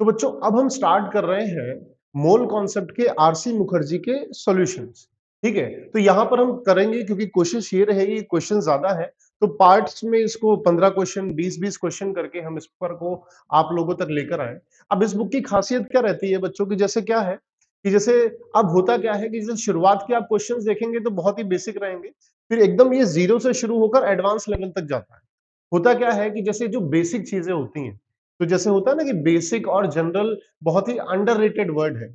तो बच्चों अब हम स्टार्ट कर रहे हैं मोल कॉन्सेप्ट के आरसी मुखर्जी के सॉल्यूशंस। ठीक है, तो यहां पर हम करेंगे क्योंकि कोशिश ये रहेगी, क्वेश्चन ज्यादा है तो पार्ट्स में इसको 15 क्वेश्चन 20-20 क्वेश्चन करके हम इस पर को आप लोगों तक लेकर आए। अब इस बुक की खासियत क्या रहती है बच्चों की, जैसे क्या है कि जैसे अब होता क्या है कि जैसे शुरुआत के आप क्वेश्चंस देखेंगे तो बहुत ही बेसिक रहेंगे, फिर एकदम ये जीरो से शुरू होकर एडवांस लेवल तक जाता है। होता क्या है कि जैसे जो बेसिक चीजें होती हैं, तो जैसे होता है ना कि बेसिक और जनरल बहुत ही अंडररेटेड वर्ड है।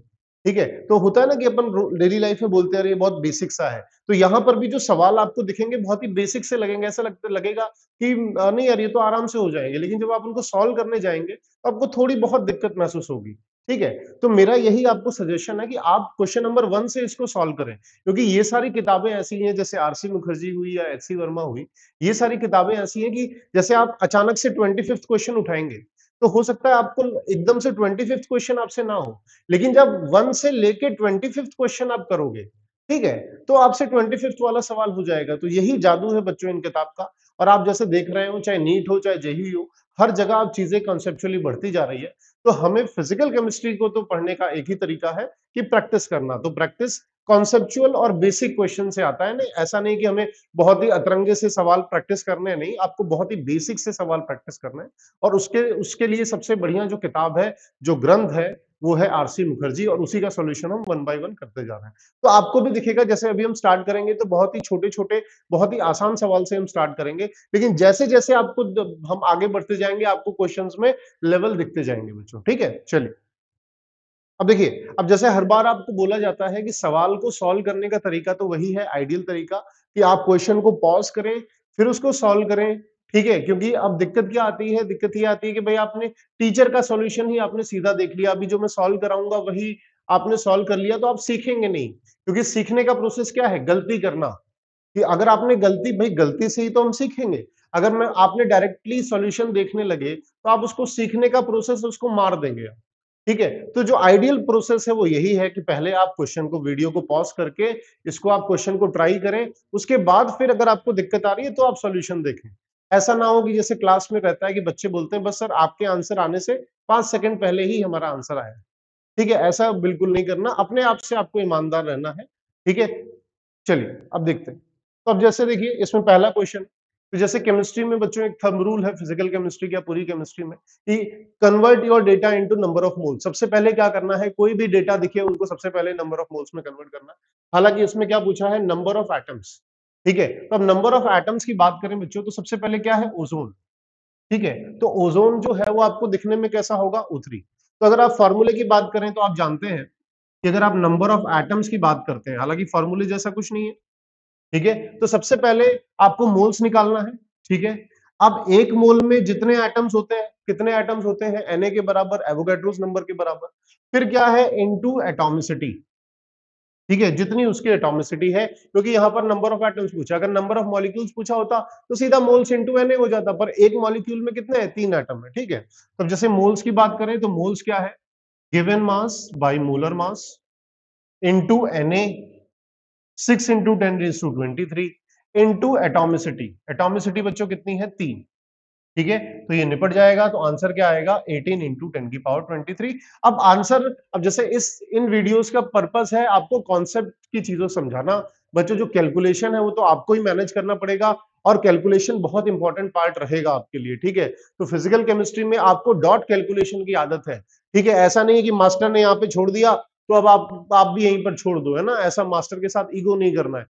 ठीक है, तो होता है ना कि अपन डेली लाइफ में बोलते हैं अरे ये बहुत बेसिक सा है, तो यहां पर भी जो सवाल आपको दिखेंगे बहुत ही बेसिक से लगेंगे, ऐसा लगेगा कि नहीं यार ये तो आराम से हो जाएंगे, लेकिन जब आप उनको सॉल्व करने जाएंगे तो आपको थोड़ी बहुत दिक्कत महसूस होगी। ठीक है, तो मेरा यही आपको सजेशन है कि आप क्वेश्चन नंबर 1 से इसको सॉल्व करें, क्योंकि ये सारी किताबें ऐसी हैं, जैसे आरसी मुखर्जी हुई या एच सी वर्मा हुई, ये सारी किताबें ऐसी हैं कि जैसे आप अचानक से 25th क्वेश्चन उठाएंगे तो हो सकता है आपको एकदम से 25th क्वेश्चन आपसे ना हो, लेकिन जब 1 से लेके 25th क्वेश्चन आप करोगे, ठीक है, तो आपसे 25th वाला सवाल हो जाएगा। तो यही जादू है बच्चों इन किताब का। और आप जैसे देख रहे हो, चाहे नीट हो चाहे जेईई हो, हर जगह अब चीजें कॉन्सेप्चुअली बढ़ती जा रही है। तो हमें फिजिकल केमिस्ट्री को तो पढ़ने का एक ही तरीका है कि प्रैक्टिस करना। तो प्रैक्टिस कॉन्सेप्चुअल और बेसिक क्वेश्चन से आता है। नहीं, ऐसा नहीं कि हमें बहुत ही अतरंगे से सवाल प्रैक्टिस करने हैं, नहीं, आपको बहुत ही बेसिक से सवाल प्रैक्टिस करना है। और उसके उसके लिए सबसे बढ़िया जो किताब है, जो ग्रंथ है, वो है आरसी मुखर्जी, और उसी का सॉल्यूशन हम 1 बाय 1 करते जा रहे हैं। तो आपको भी दिखेगा, जैसे अभी हम स्टार्ट करेंगे तो बहुत ही छोटे-छोटे, बहुत ही आसान सवाल से हम स्टार्ट करेंगे, लेकिन जैसे-जैसे आपको हम आगे बढ़ते जाएंगे, आपको क्वेश्चंस में लेवल दिखते जाएंगे बच्चों। ठीक है, चलिए अब देखिए, अब जैसे हर बार आपको बोला जाता है कि सवाल को सॉल्व करने का तरीका तो वही है आइडियल तरीका, कि आप क्वेश्चन को पॉज करें, फिर उसको सॉल्व करें। ठीक है, क्योंकि अब दिक्कत क्या आती है, दिक्कत ये आती है कि भाई आपने टीचर का सॉल्यूशन ही आपने सीधा देख लिया, अभी जो मैं सॉल्व कराऊंगा वही आपने सॉल्व कर लिया, तो आप सीखेंगे नहीं। क्योंकि सीखने का प्रोसेस क्या है, गलती करना। कि अगर आपने गलती, भाई गलती से ही तो हम सीखेंगे। अगर मैं आपने डायरेक्टली सॉल्यूशन देखने लगे तो आप उसको सीखने का प्रोसेस उसको मार देंगे। ठीक है, तो जो आइडियल प्रोसेस है वो यही है कि पहले आप क्वेश्चन को, वीडियो को पॉज करके इसको आप क्वेश्चन को ट्राई करें, उसके बाद फिर अगर आपको दिक्कत आ रही है तो आप सॉल्यूशन देखें। ऐसा ना हो कि जैसे क्लास में रहता है कि बच्चे बोलते हैं बस सर आपके आंसर आने से 5 सेकंड पहले ही हमारा आंसर आया। ठीक है, ऐसा बिल्कुल नहीं करना, अपने आप से आपको ईमानदार रहना है। ठीक है, चलिए अब देखते हैं। तो अब जैसे देखिए इसमें पहला क्वेश्चन, तो जैसे केमिस्ट्री में बच्चों एक थंब रूल है, फिजिकल केमिस्ट्री या पूरी केमिस्ट्री में, कि convert your data into number of moles. सबसे पहले क्या करना है, कोई भी डेटा दिखे उनको सबसे पहले नंबर ऑफ मोल्स में कन्वर्ट करना। हालांकि इसमें क्या पूछा है, नंबर ऑफ एटम्स। ठीक है, तो अब नंबर ऑफ एटम्स की बात करें बच्चों, तो सबसे पहले क्या है, ओजोन। ठीक है, तो ओजोन जो है वो आपको दिखने में कैसा होगा, O3। तो अगर आप फॉर्मूले की बात करें तो आप जानते हैं कि अगर आप नंबर ऑफ एटम्स की बात करते हैं, हालांकि फॉर्मूले जैसा कुछ नहीं है, ठीक है, तो सबसे पहले आपको मोल्स निकालना है। ठीक है, अब एक मोल में जितने एटम्स होते हैं, कितने एटम्स होते हैं, Na के बराबर, एवोगैड्रोस नंबर के बराबर। फिर क्या है, इनटू एटॉमिसिटी। ठीक है, जितनी उसकी एटॉमिसिटी है, क्योंकि यहां पर नंबर ऑफ एटम्स पूछा, अगर नंबर ऑफ मॉलिक्यूल्स पूछा होता तो सीधा मोल्स इनटू Na हो जाता, पर एक मॉलिक्यूल में कितने हैं, 3 एटम है। ठीक है, तो जैसे मोल्स की बात करें तो मोल्स क्या है, given mass by molar mass into Na, 6 into 10⁻23 into atomicity. Atomicity बच्चों कितनी है, 3। ठीक है, तो ये निपट जाएगा, तो आंसर क्या आएगा, 18 इंटू 10⁻23। अब आंसर, अब जैसे इन वीडियोस का पर्पस है आपको कॉन्सेप्ट की चीजों समझाना। बच्चों जो कैलकुलेशन है वो तो आपको ही मैनेज करना पड़ेगा, और कैलकुलेशन बहुत इंपॉर्टेंट पार्ट रहेगा आपके लिए। ठीक है, तो फिजिकल केमिस्ट्री में आपको डॉट कैलकुलेशन की आदत है। ठीक है, ऐसा नहीं है कि मास्टर ने यहाँ पे छोड़ दिया तो अब आप भी यहीं पर छोड़ दो, है ना, ऐसा मास्टर के साथ ईगो नहीं करना है।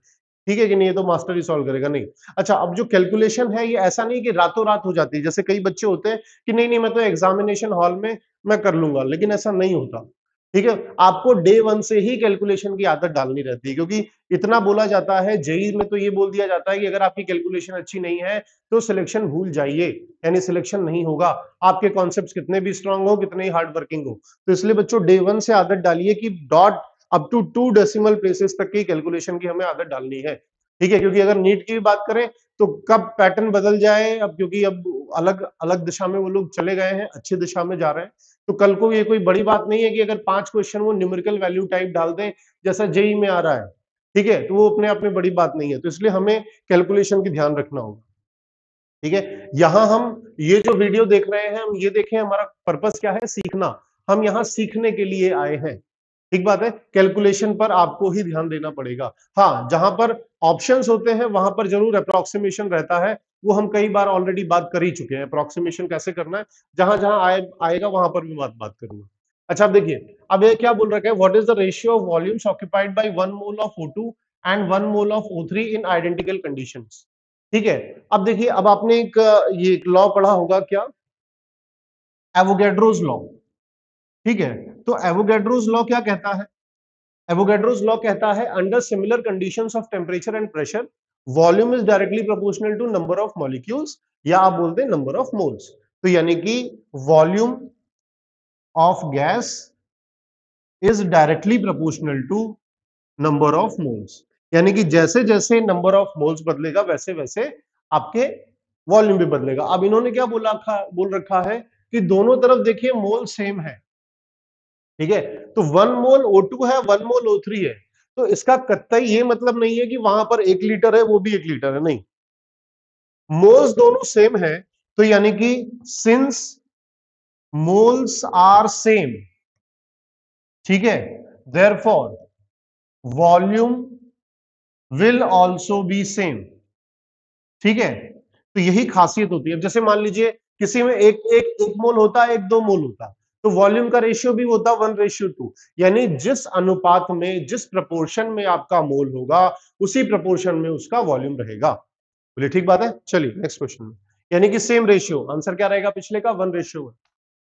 ठीक है कि नहीं, ये तो मास्टर ही सॉल्व करेगा, नहीं। अच्छा, अब जो कैलकुलेशन है ये ऐसा नहीं कि रातों रात हो जाती है, जैसे कई बच्चे होते हैं कि नहीं नहीं मैं तो एग्जामिनेशन हॉल में मैं कर लूंगा, लेकिन ऐसा नहीं होता। ठीक है, आपको डे 1 से ही कैलकुलेशन की आदत डालनी रहती है, क्योंकि इतना बोला जाता है, जेईई में तो ये बोल दिया जाता है कि अगर आपकी कैलकुलेशन अच्छी नहीं है तो सिलेक्शन भूल जाइए, यानी सिलेक्शन नहीं होगा, आपके कॉन्सेप्ट्स कितने भी स्ट्रांग हो, कितने ही हार्ड वर्किंग हो। तो इसलिए बच्चों डे 1 से आदत डालिए कि dot up to 2 decimal places तक की कैलकुलेशन की हमें आदत डालनी है। ठीक है, क्योंकि अगर नीट की भी बात करें तो कब पैटर्न बदल जाए, अब क्योंकि अब अलग अलग दिशा में वो लोग चले गए हैं, अच्छी दिशा में जा रहे हैं, तो कल को ये कोई बड़ी बात नहीं है कि अगर 5 क्वेश्चन वो न्यूमेरिकल वैल्यू टाइप डाल दें, जैसा जेई में आ रहा है। ठीक है, तो वो अपने आप में बड़ी बात नहीं है, तो इसलिए हमें कैलकुलेशन की ध्यान रखना होगा। ठीक है, यहां हम ये जो वीडियो देख रहे हैं, हम ये देखें, हमारा पर्पस क्या है, सीखना। हम यहाँ सीखने के लिए आए हैं। ठीक बात है, कैलकुलेशन पर आपको ही ध्यान देना पड़ेगा। हाँ, जहां पर ऑप्शंस होते हैं वहां पर जरूर अप्रोक्सीमेशन रहता है, वो हम कई बार ऑलरेडी बात कर ही चुके हैं, अप्रोक्सीमेशन कैसे करना है, जहां जहां आएगा वहां पर भी बात करूंगा। अच्छा, अब देखिए, अब ये क्या बोल रखा है, what is the ratio of volumes occupied by 1 mole of O2 and 1 mole of O3 in identical conditions. ठीक है, अब देखिए, अब आपने एक ये लॉ पढ़ा होगा क्या, एवोगैड्रोस लॉ। ठीक है, तो एवोगैड्रोस लॉ क्या कहता है, एवोगैड्रोस लॉ कहता है under similar conditions of temperature and pressure volume is directly proportional to number of molecules, या आप बोलते हैं नंबर ऑफ मोल्स। तो यानी कि volume of gas is directly proportional to number of moles, यानी कि जैसे जैसे नंबर ऑफ मोल्स बदलेगा वैसे वैसे आपके वॉल्यूम भी बदलेगा। अब इन्होंने क्या बोल रखा है कि दोनों तरफ देखिए मोल सेम है। ठीक है, तो 1 मोल O2 है, 1 मोल O3 है, तो इसका कतई ये मतलब नहीं है कि वहां पर 1 लीटर है वो भी 1 लीटर है, नहीं, मोल्स दोनों सेम है, तो यानी कि सिंस मोल्स आर सेम, ठीक है, therefore volume will also be same. ठीक है, तो यही खासियत होती है। अब जैसे मान लीजिए किसी में एक मोल होता है, एक 2 मोल होता है, तो वॉल्यूम का रेशियो भी होता है 1:2, यानी जिस अनुपात में, जिस प्रपोर्शन में आपका मोल होगा उसी प्रपोर्शन में उसका वॉल्यूम रहेगा। बोलिए ठीक बात है। चलिए नेक्स्ट क्वेश्चन में, यानी कि सेम रेशियो, आंसर क्या रहेगा पिछले का, 1:1।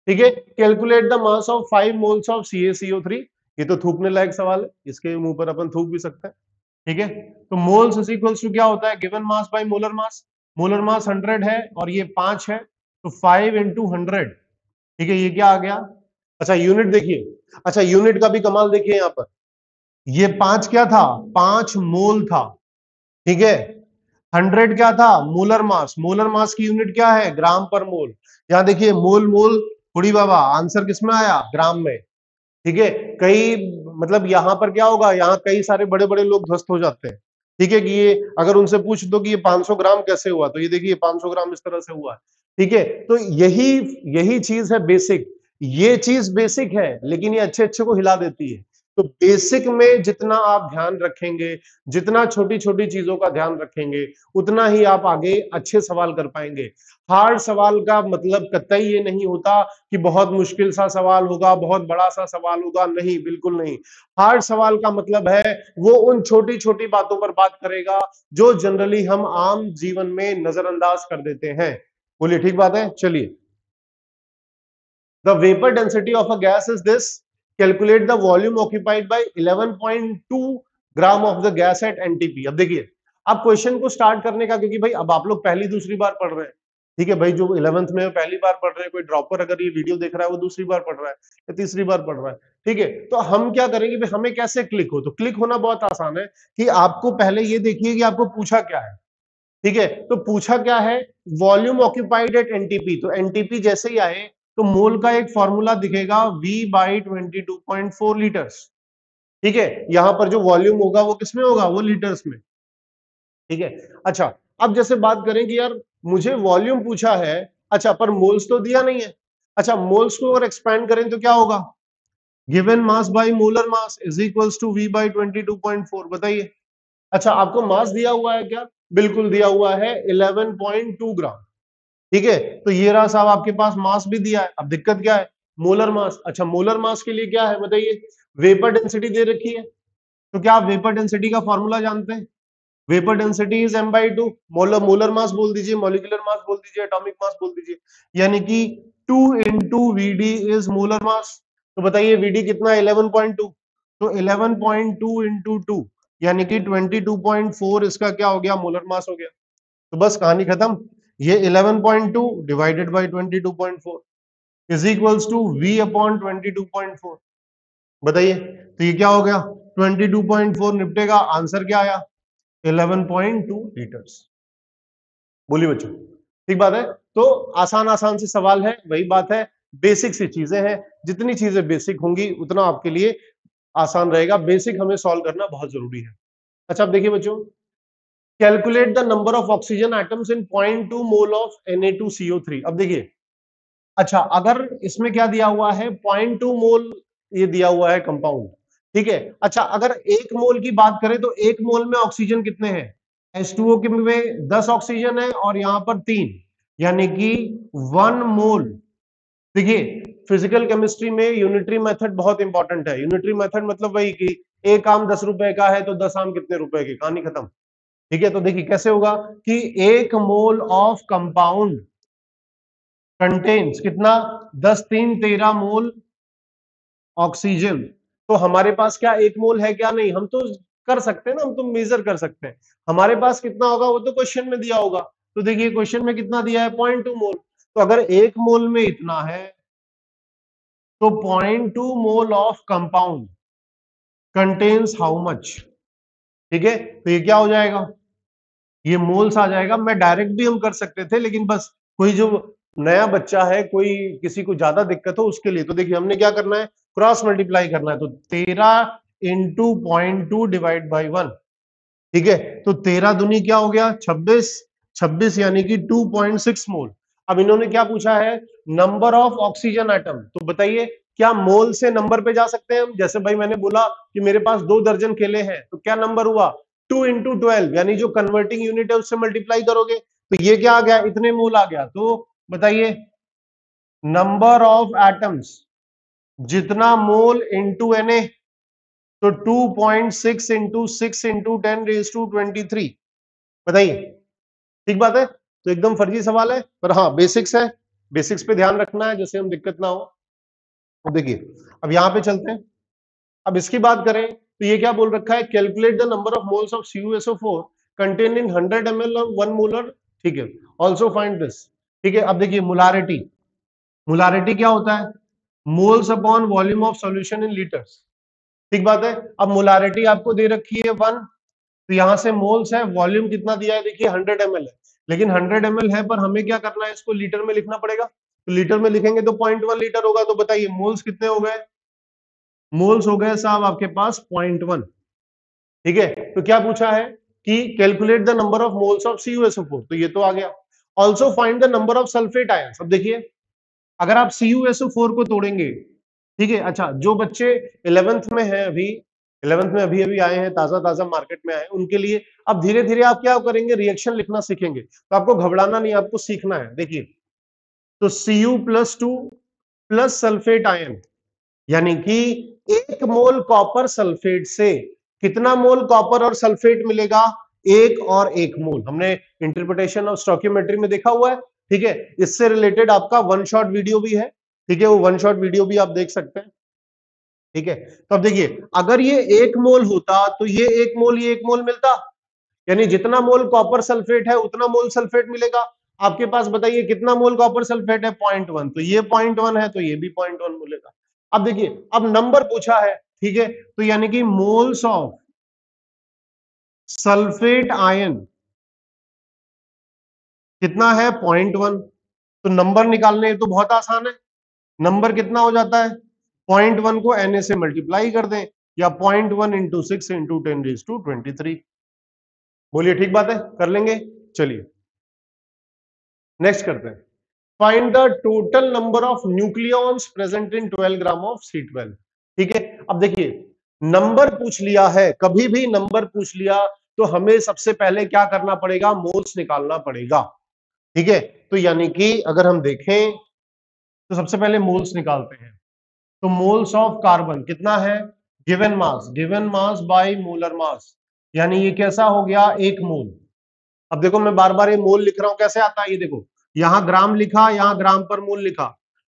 ठीक है, calculate the mass of 5 moles of CaCO3। ये तो थूकने लायक सवाल है, इसके मुंह पर अपन थूक भी सकते हैं। ठीक है, तो मोल्स इज इक्वल्स टू क्या होता है, given mass by molar mass. Molar mass 100 है और ये 5 है, तो 5 इंटू 100। ठीक है, ये क्या आ गया, अच्छा यूनिट देखिए, अच्छा यूनिट का भी कमाल देखिए यहां पर, ये 5 क्या था, 5 मोल था। ठीक है, 100 क्या था, मोलर मास, मोलर मास की यूनिट क्या है, ग्राम पर मोल। यहां देखिए मोल मोल, कुड़ी बाबा, आंसर किसमें आया, ग्राम में। ठीक है, कई मतलब यहां पर क्या होगा, यहाँ कई सारे बड़े बड़े लोग ध्वस्त हो जाते हैं। ठीक है, कि ये अगर उनसे पूछ दो कि ये 500 ग्राम कैसे हुआ, तो ये देखिए 500 ग्राम इस तरह से हुआ है। ठीक है, तो यही यही चीज है बेसिक, ये चीज बेसिक है लेकिन ये अच्छे अच्छे को हिला देती है। तो बेसिक में जितना आप ध्यान रखेंगे, जितना छोटी छोटी चीजों का ध्यान रखेंगे, उतना ही आप आगे अच्छे सवाल कर पाएंगे। हार्ड सवाल का मतलब कतई ये नहीं होता कि बहुत मुश्किल सा सवाल होगा, बहुत बड़ा सा सवाल होगा, नहीं, बिल्कुल नहीं। हार्ड सवाल का मतलब है वो उन छोटी छोटी बातों पर बात करेगा जो जनरली हम आम जीवन में नजरअंदाज कर देते हैं। बोलिए ठीक बात है। चलिए, the vapour density of a gas is this, calculate the volume occupied by 11.2 gram of the gas at NTP. अब देखिए, अब क्वेश्चन को स्टार्ट करने का, क्योंकि भाई अब आप लोग पहली दूसरी बार पढ़ रहे हैं। ठीक है भाई, जो 11th में पहली बार पढ़ रहे हैं, कोई ड्रॉपर अगर ये वीडियो देख रहा है वो दूसरी बार पढ़ रहा है या तीसरी बार पढ़ रहा है। ठीक है, तो हम क्या करेंगे भाई, हमें कैसे क्लिक हो, तो क्लिक होना बहुत आसान है कि आपको पहले ये देखिए कि आपको पूछा क्या है। ठीक है, तो पूछा क्या है, वॉल्यूम ऑक्यूपाइड एट एनटीपी, तो एनटीपी जैसे ही आए तो मोल का एक फॉर्मूला दिखेगा V/22.4 लीटर्स। ठीक है, यहां पर जो वॉल्यूम होगा वो किसमें होगा, वो लीटर्स में। ठीक है, अच्छा, अब जैसे बात करें कि यार मुझे वॉल्यूम पूछा है, अच्छा पर मोल्स तो दिया नहीं है। अच्छा, मोल्स को अगर एक्सपैंड करें तो क्या होगा, given mass by molar mass is equals to V/22.4। बताइए, अच्छा आपको मास दिया हुआ है क्या, बिल्कुल दिया हुआ है, 11.2 ग्राम। ठीक है, तो ये रहा साहब आपके पास मास भी दिया है। अब दिक्कत क्या है, मोलर मास। अच्छा, मोलर मास के लिए क्या है बताइए, वेपर डेंसिटी दे रखी है, तो क्या आप वेपर डेंसिटी का फॉर्मूला जानते हैं, vapour density is m/2। Molar molar mass बोल दीजिए, मॉलिक्यूलर मास बोल दीजिए, एटॉमिक मास बोल दीजिए, यानी कि 2 into VD is molar mass. तो बताइए वीडी कितना है, 11.2, तो 11.2 इंटू 2 यानी कि 22.4, इसका क्या हो गया, मोलर मास हो गया। तो बस कहानी खत्म, ये 11.2 divided by 22.4 is equals to V upon 22.4। बताइए, तो ये क्या हो गया, 22.4 निपटेगा, आंसर क्या आया, 11.2 लीटर्स। बोलिए बच्चों, ठीक बात है। तो आसान आसान से सवाल है, वही बात है, बेसिक सी चीजें हैं, जितनी चीजें बेसिक होंगी उतना आपके लिए आसान रहेगा। बेसिक हमें सॉल्व करना बहुत जरूरी है। अच्छा, अब देखिए बच्चों, calculate the number of oxygen atoms in 0.2 mole of Na2CO3। अब देखिए, अच्छा, अगर इसमें क्या दिया हुआ है 0.2 मोल ये दिया हुआ है कंपाउंड, ठीक है। अच्छा, अगर 1 मोल की बात करें तो 1 मोल में ऑक्सीजन कितने हैं? H2O के में 10 ऑक्सीजन है और यहां पर 3, यानी कि 1 मोल। देखिए, फिजिकल केमिस्ट्री में यूनिटरी मेथड बहुत इंपॉर्टेंट है। यूनिटरी मेथड मतलब वही कि एक आम 10 रुपए का है तो 10 आम कितने रुपए के, कहानी खत्म। ठीक है, तो देखिए कैसे होगा कि 1 मोल ऑफ कंपाउंड कंटेन्स कितना, 10 3 13 मोल ऑक्सीजन। तो हमारे पास क्या 1 मोल है क्या? नहीं, हम तो कर सकते हैं ना, हम तो मेजर कर सकते हैं। हमारे पास कितना होगा वो तो क्वेश्चन में दिया होगा। तो देखिए क्वेश्चन में कितना दिया है, 0.2 मोल। तो अगर 1 मोल में इतना है तो 0.2 mole of compound contains how much. ठीक है, तो ये क्या हो जाएगा, ये मोल्स आ जाएगा। मैं डायरेक्ट भी हम कर सकते थे, लेकिन बस कोई जो नया बच्चा है, कोई किसी को ज्यादा दिक्कत हो उसके लिए। तो देखिए हमने क्या करना है, क्रॉस मल्टीप्लाई करना है। तो 13 इंटू 0.2 डिवाइड बाई 1। ठीक है, तो 13 दूनी क्या हो गया, 26। 26 यानी कि 2.6 मोल। अब इन्होंने क्या पूछा है, नंबर ऑफ ऑक्सीजन एटम। तो बताइए क्या मोल से नंबर पे जा सकते हैं हम? जैसे भाई मैंने बोला कि मेरे पास 2 दर्जन केले हैं, तो क्या नंबर हुआ, 2 इंटू 12, यानी जो कन्वर्टिंग यूनिट है उससे मल्टीप्लाई करोगे तो ये क्या आ गया, इतने मोल आ गया। तो बताइए नंबर ऑफ एटम्स, जितना मोल इंटू Na, तो 2.6 इंटू 6 इंटू 10⁻23। बताइए, ठीक बात है। तो एकदम फर्जी सवाल है, पर हाँ बेसिक्स है, बेसिक्स पे ध्यान रखना है जैसे हम दिक्कत ना हो। तो देखिए अब यहां पे चलते हैं। अब इसकी बात करें तो ये क्या बोल रखा है, calculate the number of moles of CuSO4 contain in 100 ml और 1 मोलर। ठीक है, ऑल्सो फाइंड दिस। ठीक है, अब देखिए मोलारिटी, मोलारिटी क्या होता है, moles upon volume of solution in litres. ठीक बात है। अब मोलारिटी आपको दे रखी है 1, तो यहां से मोल्स है, वॉल्यूम कितना दिया है, देखिए 100 ml है। लेकिन 100 ml है, पर हमें क्या करना है, इसको लीटर में लिखना पड़ेगा। तो लीटर में लिखेंगे तो 0.1 लीटर होगा। तो बताइए मोल्स कितने हो गए, मोल्स हो गए साहब आपके पास 0.1। ठीक है, तो क्या पूछा है कि calculate the number of moles of CuSO4, तो ये तो आ गया। Also find the number of sulphate ions. अब देखिए अगर आप CuSO4 को तोड़ेंगे, ठीक है। अच्छा, जो बच्चे 11th में हैं अभी, 11th में अभी अभी आए हैं, ताजा ताजा मार्केट में आए हैं, उनके लिए अब धीरे धीरे आप क्या करेंगे, रिएक्शन लिखना सीखेंगे। तो आपको घबराना नहीं, आपको सीखना है। देखिए तो Cu+2 प्लस सल्फेट आयन, यानी कि 1 मोल कॉपर सल्फेट से कितना मोल कॉपर और सल्फेट मिलेगा, 1 और 1 मोल। हमने इंटरप्रिटेशन ऑफ स्टोइकियोमेट्री में देखा हुआ है। ठीक है, इससे रिलेटेड आपका वन शॉट वीडियो भी है। ठीक है, वो वन शॉट वीडियो भी आप देख सकते हैं। ठीक है, तो अब देखिए अगर ये 1 मोल होता तो ये 1 मोल, ये 1 मोल मिलता, यानी जितना मोल कॉपर सल्फेट है उतना मोल सल्फेट मिलेगा। आपके पास बताइए कितना मोल कॉपर सल्फेट है, 0.1, तो ये 0.1 है, तो ये भी 0.1 मिलेगा। अब देखिए अब नंबर पूछा है, ठीक है, तो यानी कि मोल्स ऑफ सल्फेट आयन कितना है, 0.1। तो नंबर निकालने तो बहुत आसान है। नंबर कितना हो जाता है, 0.1 को Na से मल्टीप्लाई कर दें, या 0.1 इंटू 6 इंटू 10⁻23। बोलिए ठीक बात है, कर लेंगे। चलिए नेक्स्ट करते हैं। Find the total number of nucleons present in 12 gram of C12। ठीक है, अब देखिए नंबर पूछ लिया है, कभी भी नंबर पूछ लिया तो हमें सबसे पहले क्या करना पड़ेगा, मोल्स निकालना पड़ेगा। ठीक है, तो यानी कि अगर हम देखें तो सबसे पहले मोल्स निकालते हैं। तो मोल्स ऑफ कार्बन कितना है, गिवन मास बाय मोलर मास, यानी ये कैसा हो गया, 1 मोल। अब देखो मैं बार बार ये मोल लिख रहा हूं, कैसे आता है ये देखो, यहां ग्राम लिखा, यहां ग्राम पर मोल लिखा।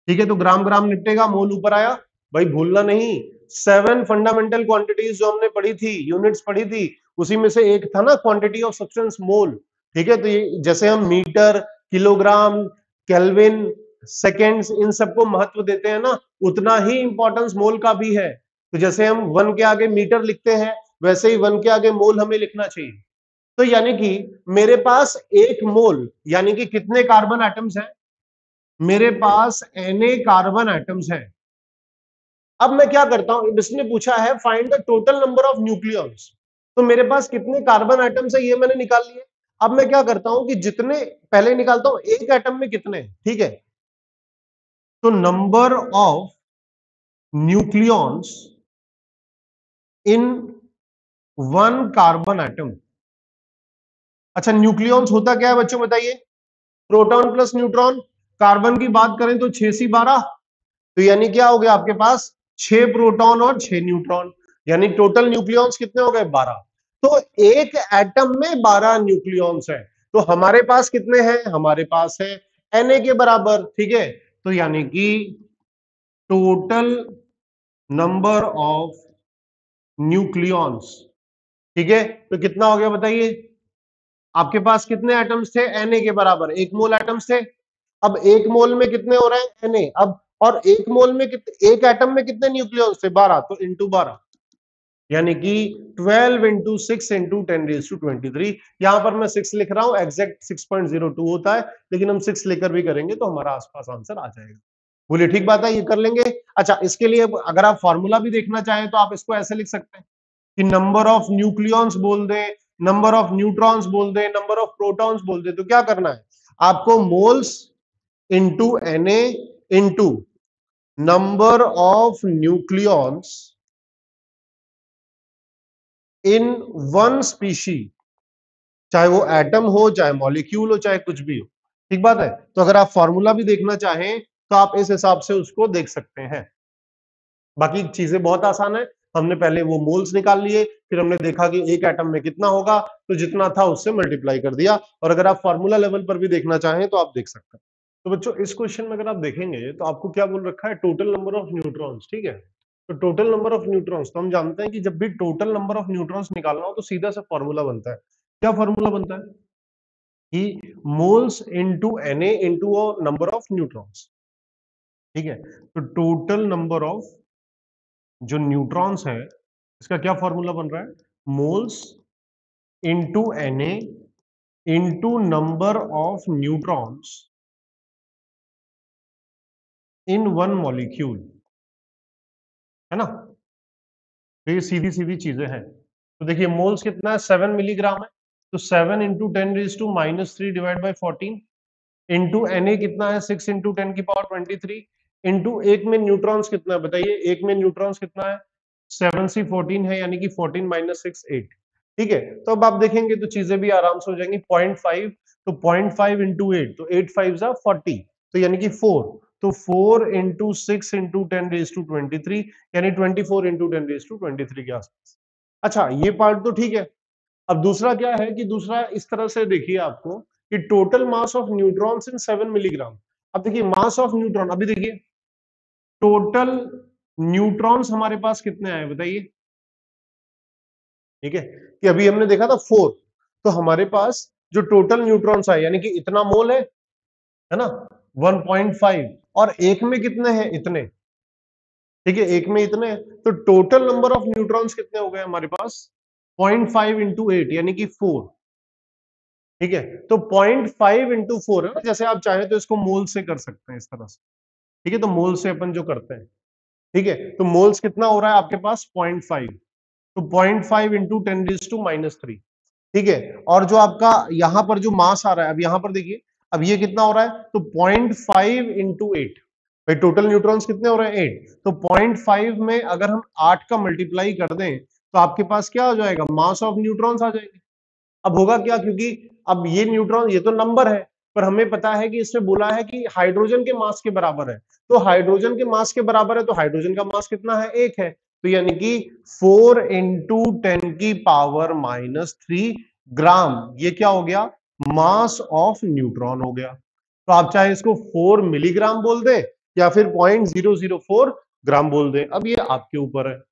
ठीक है, तो ग्राम ग्राम निपटेगा, मोल ऊपर आया। भाई भूलना नहीं, 7 फंडामेंटल क्वांटिटीज जो हमने पढ़ी थी, यूनिट्स पढ़ी थी, उसी में से एक था ना क्वांटिटी ऑफ सब्सटेंस, मोल। ठीक है, तो ये जैसे हम मीटर, किलोग्राम, केल्विन, सेकेंड्स, इन सबको महत्व देते हैं ना, उतना ही इंपॉर्टेंस मोल का भी है। तो जैसे हम 1 के आगे मीटर लिखते हैं, वैसे ही 1 के आगे मोल हमें लिखना चाहिए। तो यानी कि मेरे पास 1 मोल यानी कि कितने कार्बन एटम्स हैं, मेरे पास Na कार्बन एटम्स हैं। अब मैं क्या करता हूं, इसने पूछा है find the total number of nucleons, तो मेरे पास कितने कार्बन एटम्स है ये मैंने निकाल लिए। अब मैं क्या करता हूं कि जितने पहले निकालता हूं, एक एटम में कितने, ठीक है, तो number of nucleons in one carbon atom. अच्छा, न्यूक्लियॉन्स होता क्या है बच्चों बताइए? Proton plus neutron. कार्बन की बात करें तो 6 सी 12, तो यानी क्या हो गया आपके पास 6 प्रोटॉन और 6 न्यूट्रॉन, यानी टोटल न्यूक्लियॉन्स कितने हो गए 12। तो एक एटम में 12 न्यूक्लियॉन्स है। तो हमारे पास कितने हैं? हमारे पास है Na के बराबर, ठीक है। तो यानी कि टोटल नंबर ऑफ न्यूक्लियॉन्स, ठीक है, तो कितना हो गया बताइए? आपके पास कितने एटम्स थे? Na के बराबर 1 मोल एटम्स थे। अब 1 मोल में कितने हो रहे हैं? Na। अब और 1 मोल में कितने, एक एटम में कितने न्यूक्लियॉन्स थे? 12, तो इंटू 12, यानी कि 12 इंटू 6 इंटू 10⁻23। यहां पर मैं 6 लिख रहा हूं, एग्जैक्ट 6.02 होता है, लेकिन हम 6 लेकर भी करेंगे तो हमारा आसपास आंसर आ जाएगा। बोलिए ठीक बात है, ये कर लेंगे। अच्छा, इसके लिए अगर आप फॉर्मूला भी देखना चाहें तो आप इसको ऐसे लिख सकते हैं कि नंबर ऑफ न्यूक्लियॉन्स बोल दें, नंबर ऑफ न्यूट्रॉन्स बोल दें, नंबर ऑफ प्रोटॉन्स बोल दें, तो क्या करना है आपको? Moles into Na into number of nucleons in one species, चाहे वो एटम हो, चाहे मॉलिक्यूल हो, चाहे कुछ भी हो, ठीक बात है। तो अगर आप फॉर्मूला भी देखना चाहें तो आप इस हिसाब से उसको देख सकते हैं। बाकी चीजें बहुत आसान है। हमने पहले वो मोल्स निकाल लिए, फिर हमने देखा कि एक एटम में कितना होगा, तो जितना था उससे मल्टीप्लाई कर दिया। और अगर आप फॉर्मूला लेवल पर भी देखना चाहें तो आप देख सकते हैं। तो बच्चों, इस क्वेश्चन में अगर आप देखेंगे तो आपको क्या बोल रखा है? टोटल नंबर ऑफ न्यूट्रॉन्स, ठीक है। तो टोटल नंबर ऑफ न्यूट्रॉन्स, तो हम जानते हैं कि जब भी टोटल नंबर ऑफ न्यूट्रॉन्स निकालना हो तो सीधा सा फॉर्मूला बनता है। क्या फॉर्मूला बनता है? कि moles into Na into number of neutrons, ठीक है। तो टोटल नंबर ऑफ जो न्यूट्रॉन्स है, इसका क्या फॉर्मूला बन रहा है? Moles into Na into number of neutrons in one molecule, है ना। तो ये सीधी सीधी चीजें हैं। तो देखिए मोल्स कितना है? 7 मिलीग्राम है। तो 7 into 10⁻³ divide by 14 into Na कितना है? 6 इंटू 10⁻23 इंटू एक में न्यूट्रॉन्स कितना है बताइए? एक में न्यूट्रॉन्स कितना है? 7 सी 14 है, यानी कि 14 माइनस 6 8, ठीक है। तो अब आप देखेंगे तो चीजें भी आराम से हो जाएंगी। 0.5, तो 0.5 इंटू 8, तो 8 5 जा 40, तो यानी कि 4, तो 4 इंटू 6 इंटू 10⁻23, यानी 24 इंटू 10⁻23 के आसपास। अच्छा, ये पार्ट तो ठीक है। अब दूसरा क्या है कि दूसरा इस तरह से देखिए आपको कि total mass of neutrons in 7 milligram. अब देखिए मास ऑफ न्यूट्रॉन, अभी देखिए टोटल न्यूट्रॉन्स हमारे पास कितने आए बताइए? ठीक है, कि अभी हमने देखा था 4, तो हमारे पास जो टोटल न्यूट्रॉन्स आए यानी कि इतना मोल है ना, 1.5, और एक में कितने हैं? इतने, ठीक है, एक में इतने हैं। तो टोटल नंबर ऑफ न्यूट्रॉन्स कितने हो गए हमारे पास? 0.5 इंटू 8, यानी कि 4, ठीक है। तो 0.5 इंटू 4 है ना, जैसे आप चाहे तो इसको मोल से कर सकते हैं इस तरह से, ठीक है। तो मोल से अपन जो करते हैं, ठीक है, तो मोल्स कितना हो रहा है आपके पास? 0.5, तो 0.5 इंटू 10⁻⁻3, ठीक है। और जो आपका यहां पर जो मास आ रहा है, अब यहां पर देखिए, अब ये कितना हो रहा है? तो 0.5 इंटू 8, भाई टोटल न्यूट्रॉन्स कितने हो रहे हैं? 8, तो 0.5 में अगर हम 8 का मल्टीप्लाई कर दें तो आपके पास क्या हो जाएगा? मास ऑफ न्यूट्रॉन्स आ जाएंगे। अब होगा क्या, क्योंकि अब ये न्यूट्रॉन, ये तो नंबर है, पर हमें पता है कि इसमें बोला है कि हाइड्रोजन के मास के बराबर है, तो हाइड्रोजन के मास के बराबर है, तो हाइड्रोजन का मास कितना है? 1 है, तो यानी कि 4 इंटू 10⁻³ ग्राम, ये क्या हो गया? मास ऑफ न्यूट्रॉन हो गया। तो आप चाहे इसको 4 मिलीग्राम बोल दें या फिर 0.004 ग्राम बोल दें, अब ये आपके ऊपर है।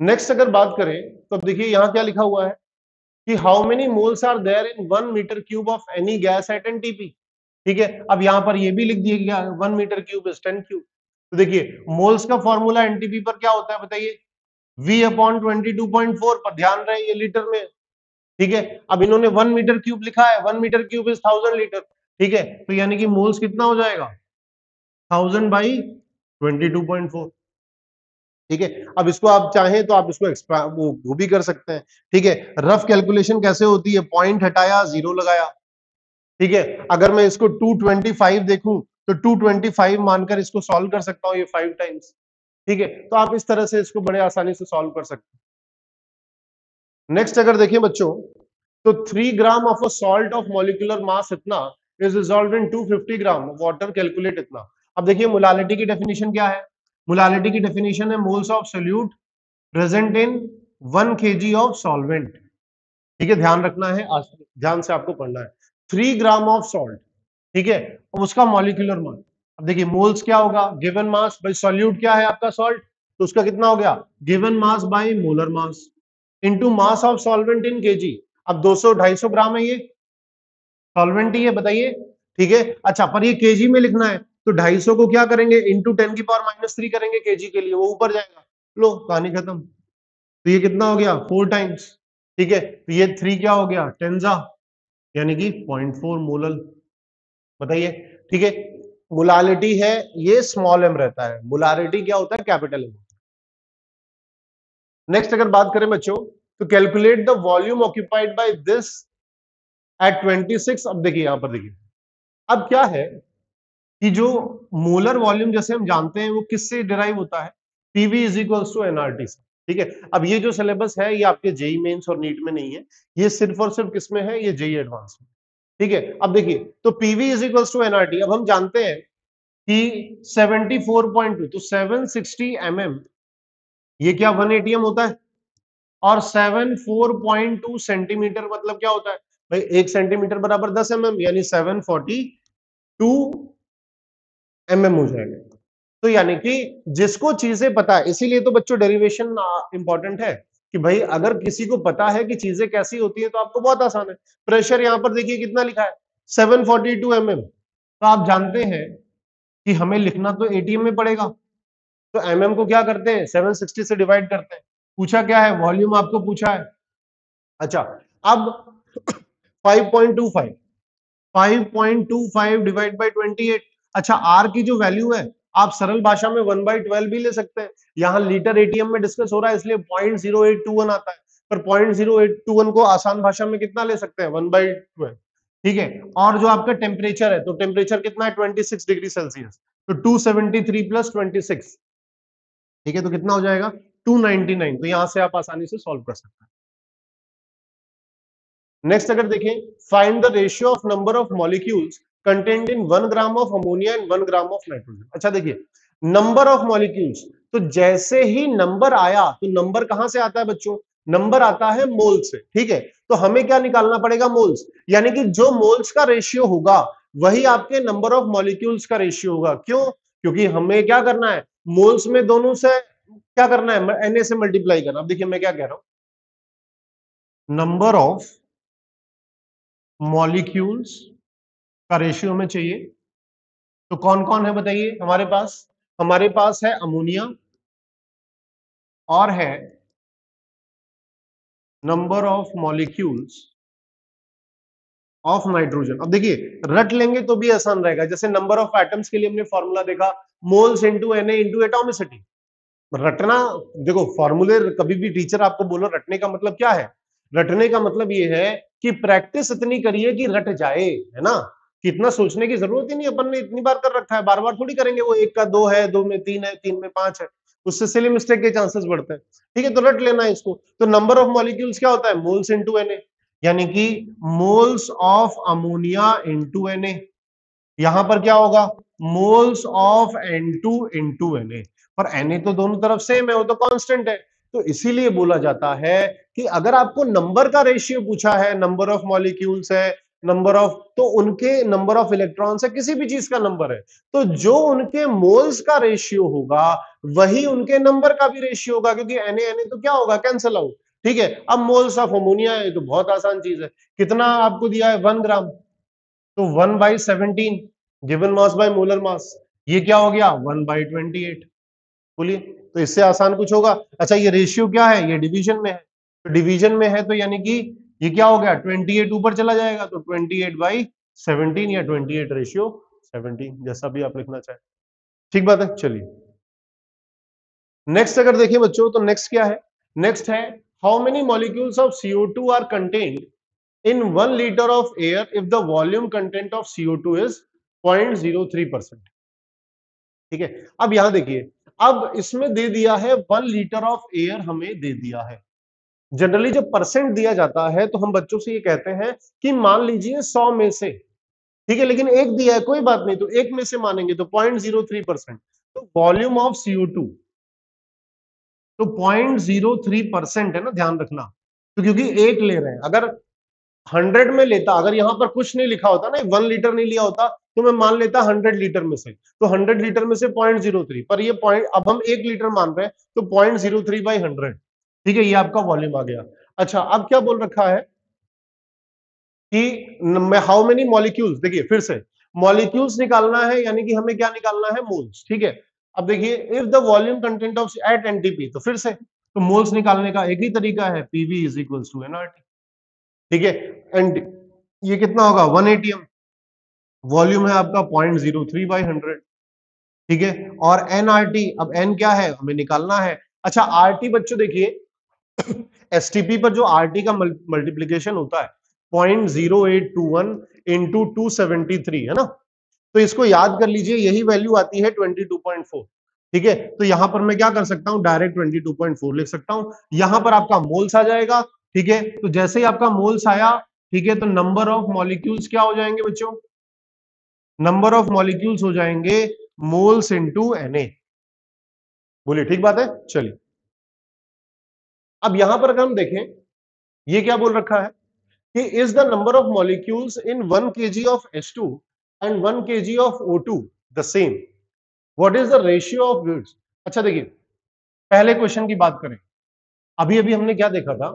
नेक्स्ट अगर बात करें तो अब देखिए यहां क्या लिखा हुआ है कि how many moles are there in 1 metre cube of any gas at NTP, ठीक है। अब यहां पर ये भी लिख दिया गया 1 मीटर क्यूब इज 10 क्यूब। तो देखिए मोल्स का फॉर्मूला एनटीपी पर क्या होता है बताइए? V अपॉन 22.4, पर ध्यान रहे ये लीटर में, ठीक है। अब इन्होंने 1 मीटर क्यूब लिखा है, 1 मीटर क्यूब इज 1000 लीटर, ठीक है। तो यानी कि मोल्स कितना हो जाएगा? 1000 बाई 22.4, ठीक है। अब इसको आप चाहें तो आप इसको वो भी कर सकते हैं, ठीक है। रफ कैलकुलेशन कैसे होती है? पॉइंट हटाया, जीरो लगाया, ठीक है। अगर मैं इसको 225 देखूं तो 225 मानकर इसको सॉल्व कर सकता हूं, ये 5 टाइम्स। ठीक है, तो आप इस तरह से इसको बड़े आसानी से सॉल्व कर सकते हैं। नेक्स्ट अगर देखिए बच्चों, तो 3 gram of a salt of molecular mass इतना is dissolved in 250 gram water, calculate इतना। अब देखिए मोलालिटी की डेफिनेशन क्या है? मोलालिटी की डेफिनेशन है moles of solute present in 1 kg of solvent. ठीक है, ध्यान रखना है, ध्यान से आपको पढ़ना है। 3 ग्राम ऑफ सॉल्ट, ठीक है, अब उसका मॉलिक्यूलर मास। अब देखिए मोल्स क्या होगा, गिवन मास बाय सॉल्यूट क्या है आपका सॉल्ट, तो उसका कितना हो गया, given mass by molar mass into mass of solvent in KG. अब 200-250 ग्राम है ये सॉल्वेंट ही है, बताइए। ठीक है, अच्छा, पर ये केजी में लिखना है, तो 250 को क्या करेंगे, इंटू 10⁻³ करेंगे केजी के लिए, वो ऊपर जाएगा। लो, कहानी खत्म। तो ये कितना हो गया, 4 टाइम्स। ठीक है, तो ये 3 क्या हो गया, टेंजा, यानी कि 0.4 मोलल। बताइए। ठीक है, मोलालिटी है ये स्मॉल एम रहता है, मोलारिटी क्या होता है, कैपिटल एम। नेक्स्ट अगर बात करें बच्चों, तो calculate the volume occupied by this eight 26। अब देखिए यहां पर देखिए, अब क्या है कि जो मोलर वॉल्यूम जैसे हम जानते हैं वो किससे डिराइव होता है, PV is equals to NRT से। ठीक है, अब ये जो सिलेबस है ये आपके जेई मेंस और नीट में नहीं है, ये सिर्फ और सिर्फ किसमें है, ये जेई एडवांस में। ठीक है, अब देखिए, तो PV is equals to NRT, अब हम जानते हैं कि 74.2, तो 760 mm, ये क्या 1 एटीएम होता है, और 74.2 सेंटीमीटर मतलब क्या होता है भाई, 1 सेंटीमीटर बराबर 10 mm, यानी 742 mm हो जाएगा। तो यानी कि जिसको चीजें पता है, इसीलिए तो बच्चों डेरिवेशन इंपॉर्टेंट है, कि भाई अगर किसी को पता है कि चीजें कैसी होती है तो आपको बहुत आसान है। प्रेशर यहां पर देखिए कितना लिखा है, 742 mm, तो आप जानते हैं कि हमें लिखना तो एटीएम में पड़ेगा, तो एमएम को क्या करते हैं, 760 से डिवाइड करते हैं। पूछा क्या है, वॉल्यूम आपको पूछा है। अच्छा, अब 5.25 5.25 डिवाइड बाई 28। अच्छा, आर की जो वैल्यू है आप सरल भाषा में 1/12 भी ले सकते हैं। यहां लीटर एटीएम में डिस्कस हो रहा है इसलिए 0.0821 आता है, पर 0.0821 को आसान भाषा में कितना ले सकते हैं, 1/12। ठीक है, और जो आपका टेम्परेचर है, तो टेम्परेचर कितना है, 26 डिग्री सेल्सियस, तो 273 प्लस 26, ठीक है, तो कितना हो जाएगा, 299। तो यहां से आप आसानी से सॉल्व कर सकते हैं। नेक्स्ट अगर देखें, find the ratio of number of molecules contained in 1 gram of ammonia and 1 gram of nitrogen. अच्छा देखिए, नंबर ऑफ मॉलिक्यूल्स, तो जैसे ही नंबर आया, तो नंबर कहां से आता है बच्चों, नंबर आता है मोल से। ठीक है, तो हमें क्या निकालना पड़ेगा, मोल्स, यानी कि जो मोल्स का रेशियो होगा वही आपके नंबर ऑफ मॉलिक्यूल्स का रेशियो होगा। क्यों, क्योंकि हमें क्या करना है, मोल्स में दोनों से क्या करना है, एनए से मल्टीप्लाई करना। अब देखिए मैं क्या कह रहा हूं, नंबर ऑफ मॉलिक्यूल्स का रेशियो में चाहिए, तो कौन कौन है बताइए हमारे पास है अमोनिया, और है number of molecules of nitrogen. अब देखिए रट लेंगे तो भी आसान रहेगा, जैसे नंबर ऑफ एटम्स के लिए हमने फॉर्मूला देखा, moles into N into atomicity. रटना, देखो फॉर्मूले कभी भी टीचर आपको बोलो रटने का मतलब क्या है, रटने का मतलब ये है कि प्रैक्टिस इतनी करिए कि रट जाए, है ना, कि इतना सोचने की जरूरत ही नहीं, अपन ने इतनी बार कर रखा है, बार बार थोड़ी करेंगे, वो 1 का 2 है, 2 में 3 है, 3 में 5 है, उससे सिली मिस्टेक के चांसेस बढ़ते हैं। ठीक है, तो रट लेना है इसको। तो नंबर ऑफ मॉलिक्यूल्स क्या होता है, मोल्स इंटू एन, यानी कि moles of ammonia into N. यहां पर क्या होगा, moles of N2 into Na, पर Na तो दोनों तरफ सेम है, वो तो कांस्टेंट है। तो इसीलिए बोला जाता है कि अगर आपको नंबर का रेशियो पूछा है, नंबर ऑफ मॉलिक्यूल्स है, नंबर ऑफ, तो उनके नंबर ऑफ इलेक्ट्रॉन्स है, किसी भी चीज का नंबर है, तो जो उनके मोल्स का रेशियो होगा वही उनके नंबर का भी रेशियो होगा, क्योंकि Na तो क्या होगा, कैंसल आउट। ठीक है, अब मोल्स ऑफ अमोनिया है तो बहुत आसान चीज है, कितना आपको दिया है, 1 ग्राम, तो 1/17 गिवन मास बाय मोलर मास, ये क्या हो गया, 1/28। बोलिए, तो इससे आसान कुछ होगा। अच्छा, ये रेशियो क्या है, ये डिवीजन में है, तो डिवीजन में है तो यानी कि ये क्या हो गया, 28 ऊपर चला जाएगा, तो 28/17 या 28/17, जैसा भी आप लिखना चाहें। ठीक बात है, चलिए नेक्स्ट अगर देखिए बच्चों, तो नेक्स्ट क्या है, नेक्स्ट है how many molecules of CO2 are contained in 1 liter of air if the volume content of CO2 is 0.03%। ठीक है, अब यहां देखिए, अब इसमें दे दिया है 1 लीटर ऑफ एयर हमें दे दिया है। जनरली जब परसेंट दिया जाता है तो हम बच्चों से ये कहते हैं कि मान लीजिए 100 में से, ठीक है, लेकिन एक दिया है, कोई बात नहीं, तो एक में से मानेंगे तो 0.03%। तो वॉल्यूम ऑफ CO2 तो 0.03% है ना, ध्यान रखना। तो क्योंकि एक ले रहे हैं, अगर 100 में लेता, अगर यहां पर कुछ नहीं लिखा होता ना, 1 लीटर नहीं लिया होता, तो मैं मान लेता 100 लीटर में से, तो 100 लीटर में से 0.03, पर ये पॉइंट अब हम 1 लीटर मान रहे हैं, तो 0.03/100। ठीक है, ये आपका वॉल्यूम आ गया। अच्छा, अब क्या बोल रखा है कि हाउ मेनी मॉलिक्यूल्स, देखिए फिर से मॉलिक्यूल्स निकालना है, यानी कि हमें क्या निकालना है, मोल्स। ठीक है, अब देखिए, if the volume content of at NTP, तो फिर से तो मोल्स निकालने का एक ही तरीका है, PV is equals to NRT. ठीक है, एंड ये कितना होगा, 1 एटीएम। वॉल्यूम है आपका 0.03/100। ठीक है, और एनआरटी, अब एन क्या है हमें निकालना है। अच्छा, आरटी बच्चों देखिए, एसटीपी पर जो आरटी का मल्टीप्लीकेशन होता है 0.0821 इंटू 273 है ना, तो इसको याद कर लीजिए, यही वैल्यू आती है 22.4। ठीक है, तो यहां पर मैं क्या कर सकता हूं, डायरेक्ट 22.4 लिख सकता हूं। यहां पर आपका मोल्स आ जाएगा। ठीक है, तो जैसे ही आपका मोल्स आया, ठीक है, तो नंबर ऑफ मॉलिक्यूल्स क्या हो जाएंगे बच्चों, नंबर ऑफ मॉलिक्यूल्स हो जाएंगे मोल्स इंटू Na। बोलिए ठीक बात है, चलिए। अब यहां पर अगर हम देखें, ये क्या बोल रखा है कि is the number of molecules in 1 kg of H2 and 1 kg of O2 the same? What is the ratio of weights? अच्छा देखिए, पहले क्वेश्चन की बात करें, अभी अभी हमने क्या देखा था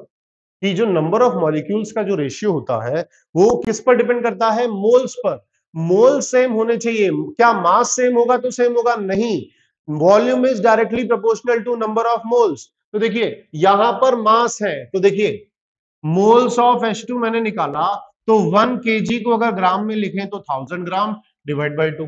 कि जो नंबर ऑफ मॉलिक्यूल्स का जो रेशियो होता है वो किस पर डिपेंड करता है, मोल्स पर। मोल सेम होने चाहिए, क्या मास सेम होगा तो सेम होगा, नहीं, volume is directly proportional to number of moles. तो देखिए यहां पर मास है, तो देखिए मोल्स ऑफ H2 मैंने निकाला, तो 1 kg को अगर ग्राम में लिखें तो 1000 gram divide by 2।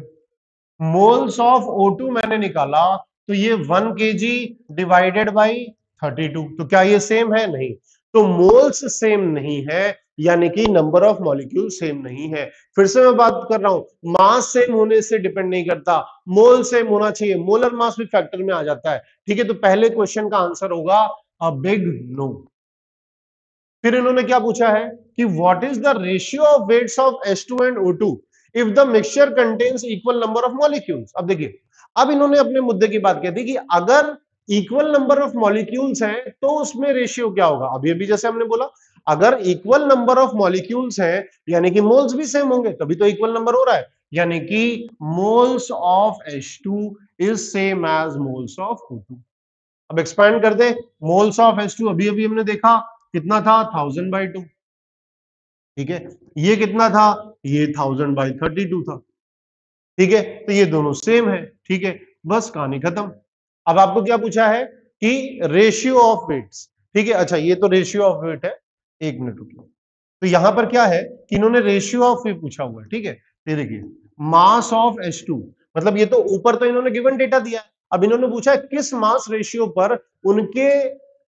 Moles of O2 मैंने निकाला, तो ये 1 kg डिवाइडेड बाई 32। तो क्या ये सेम है, नहीं, तो मोल्स सेम नहीं है, यानी कि नंबर ऑफ मॉलिक्यूल सेम नहीं है। फिर से मैं बात कर रहा हूं, मास सेम होने से डिपेंड नहीं करता, मोल सेम होना चाहिए, मोलर मास भी फैक्टर में आ जाता है। ठीक है, तो पहले क्वेश्चन का आंसर होगा अ बिग नो। फिर इन्होंने क्या पूछा है कि what is the ratio of weights of H2 and O2 if the mixture contains equal number of molecules. अब देखिए, अब इन्होंने अपने मुद्दे की बात कह दी कि अगर इक्वल नंबर ऑफ मॉलिक्यूल्स हैं तो उसमें रेशियो क्या होगा। अभी अभी जैसे हमने बोला, अगर इक्वल नंबर ऑफ मॉलिक्यूल्स हैं यानी कि मोल्स भी सेम होंगे, तभी तो इक्वल नंबर हो रहा है, यानी कि moles of H2 is same as moles of O2। अब एक्सपैंड कर दे, मोल्स ऑफ H2 अभी अभी हमने देखा कितना था, 1000/2। ठीक है, ये कितना था, ये 1000/32 था। ठीक है, तो ये दोनों सेम है। ठीक है, बस कहानी खत्म। अब आपको क्या पूछा है कि रेशियो ऑफ वेट्स। ठीक है, अच्छा ये तो रेशियो ऑफ वेट है, एक मिनट रुकिए। तो यहां पर क्या है कि इन्होंने रेशियो ऑफ वेट पूछा हुआ है। ठीक है, ये देखिए, मास ऑफ H2, मतलब ये तो ऊपर तो इन्होंने गिवन डेटा दिया है, अब इन्होंने पूछा है किस मास रेशियो पर उनके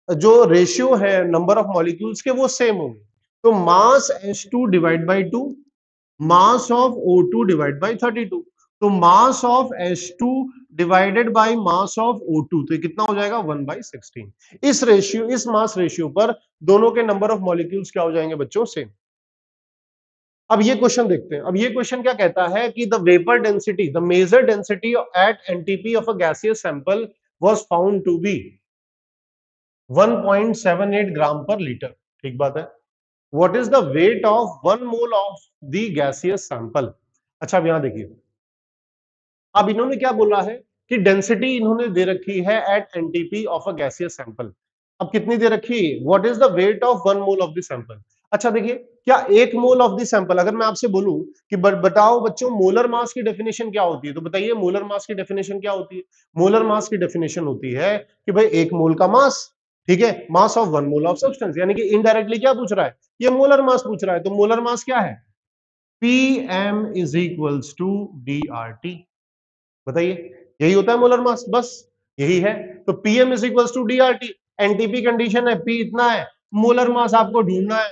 जो रेशियो है नंबर ऑफ मॉलिक्यूल्स के वो सेम होंगे। तो मास H2 divide by 2, mass of O2 divide by 32। तो mass of H2 divided by mass of O2, तो कितना हो जाएगा, 1/16। इस रेशियो, इस मास रेशियो पर दोनों के नंबर ऑफ मॉलिक्यूल्स क्या हो जाएंगे बच्चों, सेम। अब ये क्वेश्चन देखते हैं। अब ये क्वेश्चन क्या कहता है कि the vapour density, the measure density at NTP of a gaseous sample was found to be 1.78 gram per litre. ठीक बात है। What is the weight of 1 mole of the gaseous sample. अच्छा, अब यहां देखिए, अब इन्होंने क्या बोला है कि डेंसिटी इन्होंने दे रखी है eight NTP of a gaseous sample. अब कितनी दे रखी है, what is the weight of 1 mole of the sample. अच्छा देखिए, क्या 1 मोल ऑफ द सैंपल, अगर मैं आपसे बोलूं कि बताओ बच्चों मोलर मास की डेफिनेशन क्या होती है, तो बताइए मोलर मास की डेफिनेशन क्या होती है। मोलर मास की डेफिनेशन होती है कि भाई 1 मोल का मास, ठीक है, mass of 1 mole of substance, यानी कि इनडायरेक्टली क्या पूछ रहा है, ये मोलर मास पूछ रहा है। तो मोलर मास क्या है, Pm is equals to DRT। बताइए, यही होता है मोलर मास, बस यही है। तो Pm is equals to DRT, NTP condition है, P इतना है, मोलर मास आपको ढूंढना है।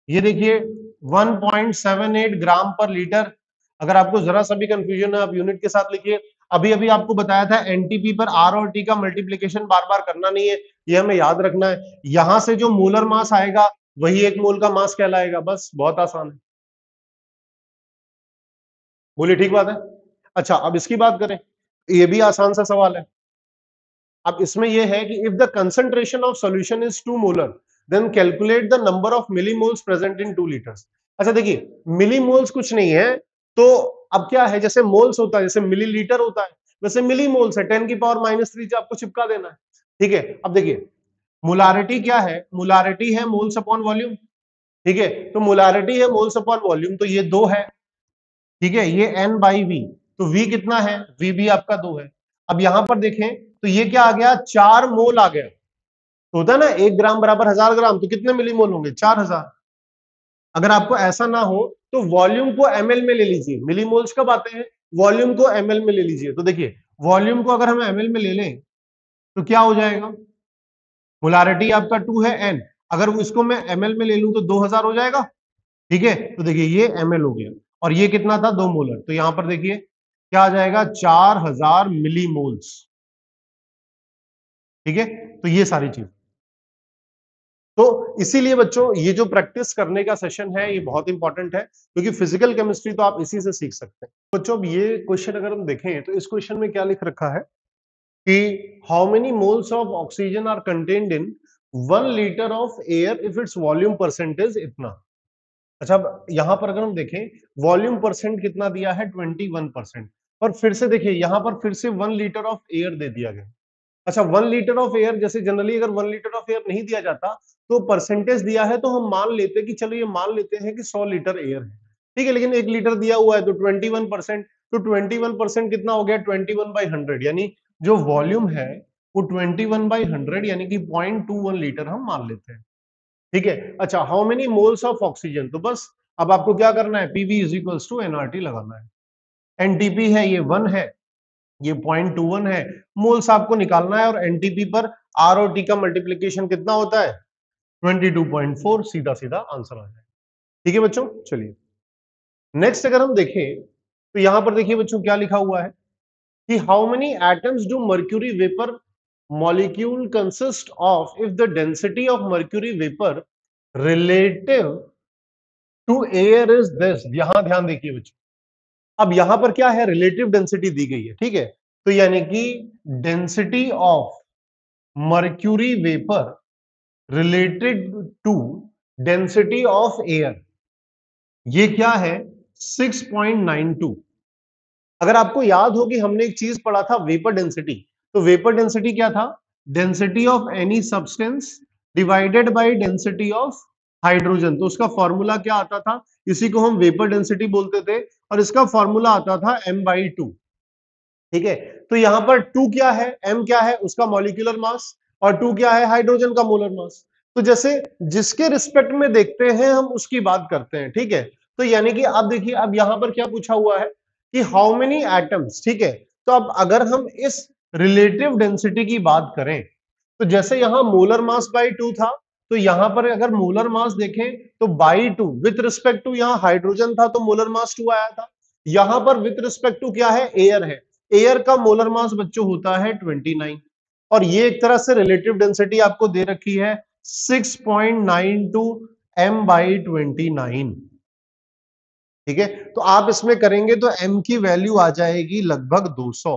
ये देखिए 1.78 ग्राम पर लीटर, अगर आपको जरा सा भी कंफ्यूजन है आप यूनिट के साथ लिखिए। अभी अभी आपको बताया था एनटीपी पर आर और टी का मल्टीप्लीकेशन बार बार करना नहीं है, ये हमें याद रखना है। यहां से जो मोलर मास आएगा वही एक मोल का मास कहलाएगा, बस बहुत आसान है। बोलिए ठीक बात है। अच्छा अब इसकी बात करें, ये भी आसान सा सवाल है। अब इसमें यह है कि if the concentration of solution is 2 molar then calculate the number of millimoles present in 2 litres. अच्छा देखिए, मिलीमोल्स कुछ नहीं है, तो अब क्या है, जैसे मोल्स होता है, जैसे मिलीलीटर होता है, वैसे मिलीमोल्स है, 10 की पावर -3 से आपको चिपका देना है। ठीक है, अब देखिए मोलारिटी क्या है, मोलारिटी है मोल्स अपॉन वॉल्यूम। ठीक है, तो मोलारिटी है मोल्स अपॉन वॉल्यूम, तो ये 2 है। ठीक है, ये N बाई वी, तो V कितना है, V भी आपका 2 है। अब यहां पर देखें तो ये क्या आ गया, 4 मोल आ गया। तो होता है ना 1 ग्राम बराबर 1000 ग्राम, तो कितने मिलीमोल होंगे, 4000। अगर आपको ऐसा ना हो तो वॉल्यूम को ml में ले लीजिए, मिलीमोल्स कब आते हैं, वॉल्यूम को ml में ले लीजिए। तो देखिए वॉल्यूम को अगर हम ml में ले लें तो क्या हो जाएगा, मोलारिटी आपका 2 है N, अगर इसको मैं ml में ले लूं तो 2000 हो जाएगा। ठीक है, तो देखिए ये ml हो गया, और ये कितना था, 2 मोलर, तो यहां पर देखिए क्या आ जाएगा, 4000 मिलीमोल्स। ठीक है, तो ये सारी चीज, तो इसीलिए बच्चों ये जो प्रैक्टिस करने का सेशन है ये बहुत इंपॉर्टेंट है, क्योंकि फिजिकल केमिस्ट्री तो आप इसी से सीख सकते हैं। बच्चों अब ये क्वेश्चन अगर हम देखें तो इस क्वेश्चन में क्या लिख रखा है कि how many moles of oxygen are contained in 1 litre of air if its volume percentage इतना। अच्छा अब यहां पर अगर हम देखें वॉल्यूम परसेंट कितना दिया है, 21%, और फिर से देखिए यहां पर फिर से 1 लीटर ऑफ एयर दे दिया गया। अच्छा 1 लीटर ऑफ एयर, जैसे जनरली अगर 1 लीटर ऑफ एयर नहीं दिया जाता तो परसेंटेज दिया है तो हम मान लेते कि चलो ये मान लेते हैं कि 100 लीटर एयर है। ठीक है, लेकिन 1 लीटर दिया हुआ है तो 21%, तो 21% कितना हो गया, 21/100, यानी जो वॉल्यूम है वो 21/100 यानी कि 0.21 लीटर हम मान लेते हैं। ठीक है, अच्छा how many moles of oxygen, तो बस अब आपको क्या करना है, PV is equals to NRT लगाना है। एनटीपी है ये 1 है, ये 0.21 है, मोल्स आपको निकालना है, और एनटीपी पर आर और टी का मल्टीप्लीकेशन कितना होता है, 22.4, सीधा सीधा आंसर आ जाए। ठीक है बच्चों, चलिए नेक्स्ट अगर हम देखें तो यहां पर देखिए बच्चों क्या लिखा हुआ है कि how many atoms do mercury vapour molecule consist of if the density of mercury vapour relative to air is this. यहां ध्यान देखिए बच्चों, अब यहां पर क्या है, रिलेटिव डेंसिटी दी गई है। ठीक है, तो यानी कि density of mercury vapour related to density of air, ये क्या है, 6.92। अगर आपको याद हो कि हमने एक चीज पढ़ा था वेपर डेंसिटी, तो वेपर डेंसिटी क्या था, density of any substance divided by density of hydrogen. तो उसका फॉर्मूला क्या आता था, इसी को हम वेपर डेंसिटी बोलते थे, और इसका फॉर्मूला आता था m/2। ठीक है, तो यहां पर 2 क्या है, m क्या है, उसका मॉलिक्यूलर मास, और 2 क्या है, हाइड्रोजन का मोलर मास। तो जैसे जिसके रिस्पेक्ट में देखते हैं हम उसकी बात करते हैं। ठीक है, तो यानी कि अब देखिए अब यहां पर क्या पूछा हुआ है कि हाउ मेनी एटम्स। ठीक है, तो अब अगर हम इस रिलेटिव डेंसिटी की बात करें तो जैसे यहां मोलर मास बाई 2 था, तो यहां पर अगर मोलर मास देखें तो बाई 2 विथ रिस्पेक्ट टू, यहां हाइड्रोजन था तो मोलर मास 2 आया था, यहां पर विथ रिस्पेक्ट टू क्या है, एयर है, एयर का मोलर मास बच्चों होता है 29, और ये एक तरह से रिलेटिव डेंसिटी आपको दे रखी है 6.92 m/29। ठीक है, तो आप इसमें करेंगे तो m की वैल्यू आ जाएगी लगभग 200।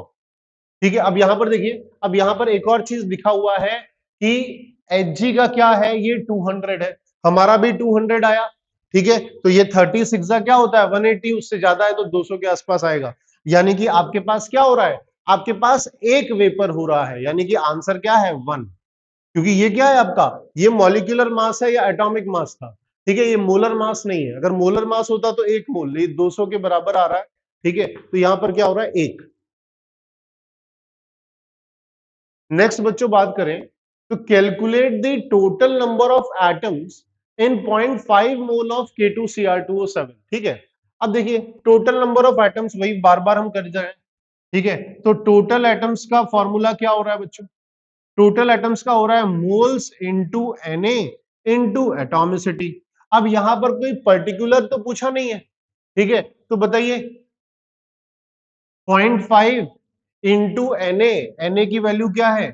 ठीक है, अब यहां पर देखिए, अब यहां पर एक और चीज लिखा हुआ है कि Hg का क्या है, ये 200 है, हमारा भी 200 आया। ठीक है, तो ये 36 का क्या होता है, 180, उससे ज्यादा है तो 200 के आसपास आएगा, यानी कि आपके पास क्या हो रहा है, आपके पास एक वेपर हो रहा है, यानी कि आंसर क्या है, 1। क्योंकि ये क्या है आपका, ये मॉलिक्यूलर मास है या एटॉमिक मास था। ठीक है, ये मोलर मास नहीं है, अगर मोलर मास होता तो एक मोल, ये 200 के बराबर आ रहा है। ठीक है, तो यहां पर क्या हो रहा है, एक। नेक्स्ट बच्चों बात करें तो calculate the total number of atoms in 0.5 mole of K2Cr2O7। ठीक है, अब देखिए टोटल नंबर ऑफ एटम्स वही बार बार हम कर जाए। ठीक है, तो टोटल एटम्स का फॉर्मूला क्या हो रहा है बच्चों, टोटल एटम्स का हो रहा है moles into Na into atomicity. अब यहां पर कोई पर्टिकुलर तो पूछा नहीं है। ठीक है, तो बताइए 0.5 इंटू Na की वैल्यू क्या है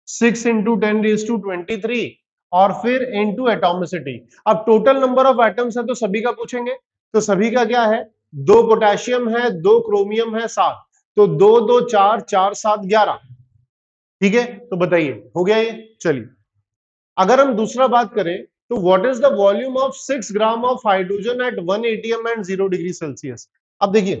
6 इंटू 10⁻23 और फिर इंटू एटॉमिसिटी। अब टोटल नंबर ऑफ एटम्स है तो सभी का पूछेंगे, तो सभी का क्या है 2 पोटेशियम है 2 क्रोमियम है 7, तो 2 2 4 4 7 11। ठीक है, तो बताइए हो गया ये। चलिए अगर हम दूसरा बात करें तो what is the volume of 6 gram of hydrogen at 1 ATM and 0 degree Celsius. अब देखिए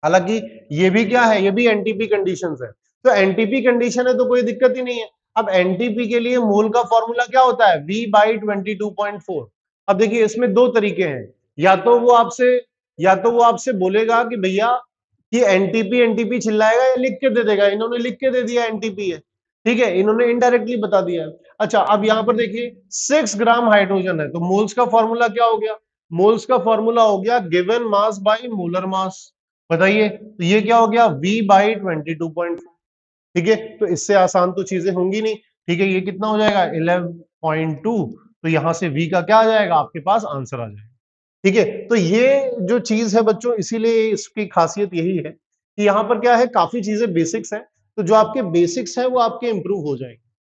हालांकि ये भी क्या है, ये भी एनटीपी कंडीशंस है, तो एनटीपी कंडीशन है तो कोई दिक्कत ही नहीं है। अब एनटीपी के लिए मोल का फॉर्मूला क्या होता है V/22.4। अब देखिए इसमें दो तरीके हैं, या तो वो आपसे बोलेगा कि भैया कि एनटीपी एनटीपी चिल्लाएगा या लिख के दे देगा, इन्होंने लिख के दे दिया एनटीपी है, ठीक है, इन्होंने इनडायरेक्टली बता दिया है। अच्छा अब यहां पर देखिए 6 ग्राम हाइड्रोजन है तो मोल्स का फॉर्मूला क्या हो गया, मोल्स का फॉर्मूला हो गया गिवन मास बाय मोलर मास। बताइए तो ये क्या हो गया V/22.4। ठीक है, तो इससे आसान तो चीजें होंगी नहीं। ठीक है, ये कितना हो जाएगा 11.2, तो यहां से V का क्या आ जाएगा, आपके पास आंसर आ जाएगा। ठीक है, तो ये जो चीज है बच्चों, इसीलिए इसकी खासियत यही है कि यहाँ पर क्या है काफी चीजें बेसिक्स है, तो जो आपके बेसिक्स है वो आपके इंप्रूव हो जाएंगे।